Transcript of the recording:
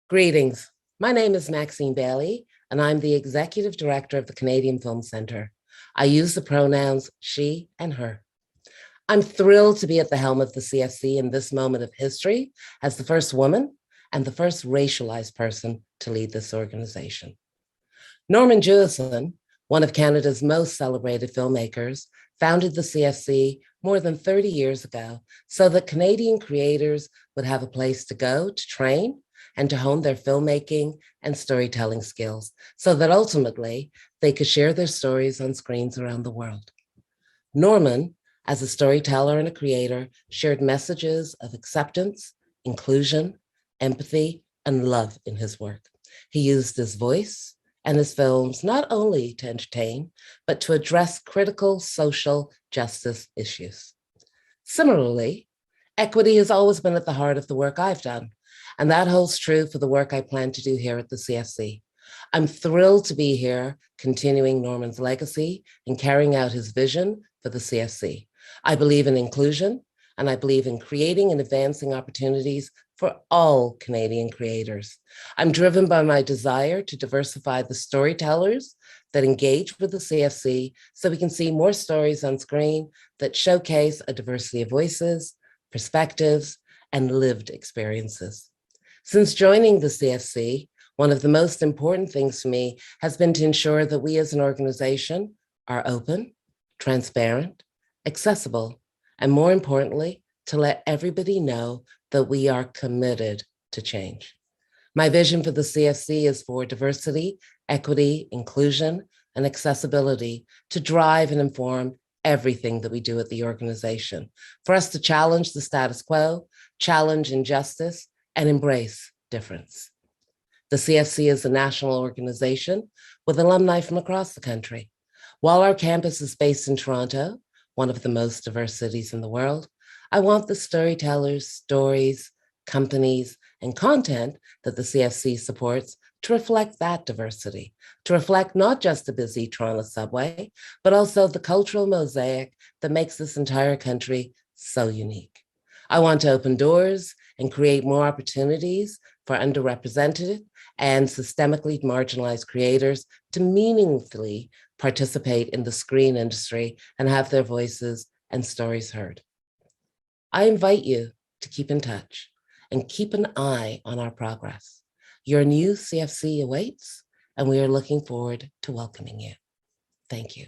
Greetings. My name is Maxine Bailey, and I'm the Executive Director of the Canadian Film Centre. I use the pronouns she and her. I'm thrilled to be at the helm of the CFC in this moment of history as the first woman and the first racialized person to lead this organization. Norman Jewison, one of Canada's most celebrated filmmakers, founded the CFC more than 30 years ago so that Canadian creators would have a place to go to train and to hone their filmmaking and storytelling skills so that ultimately they could share their stories on screens around the world. Norman, as a storyteller and a creator, shared messages of acceptance, inclusion, empathy, and love in his work. He used his voice and his films not only to entertain, but to address critical social justice issues. Similarly, equity has always been at the heart of the work I've done, and that holds true for the work I plan to do here at the CFC. I'm thrilled to be here, continuing Norman's legacy and carrying out his vision for the CFC. I believe in inclusion, and I believe in creating and advancing opportunities for all Canadian creators. I'm driven by my desire to diversify the storytellers that engage with the CFC so we can see more stories on screen that showcase a diversity of voices, perspectives, and lived experiences. Since joining the CFC, one of the most important things to me has been to ensure that we as an organization are open, transparent, accessible, and more importantly, to let everybody know that we are committed to change. My vision for the CFC is for diversity, equity, inclusion, and accessibility to drive and inform everything that we do at the organization, for us to challenge the status quo, challenge injustice, and embrace difference. The CFC is a national organization with alumni from across the country. While our campus is based in Toronto, one of the most diverse cities in the world, I want the storytellers, stories, companies, and content that the CFC supports to reflect that diversity, to reflect not just the busy Toronto subway, but also the cultural mosaic that makes this entire country so unique. I want to open doors and create more opportunities for underrepresented and systemically marginalized creators to meaningfully participate in the screen industry and have their voices and stories heard. I invite you to keep in touch and keep an eye on our progress. Your new CFC awaits, and we are looking forward to welcoming you. Thank you.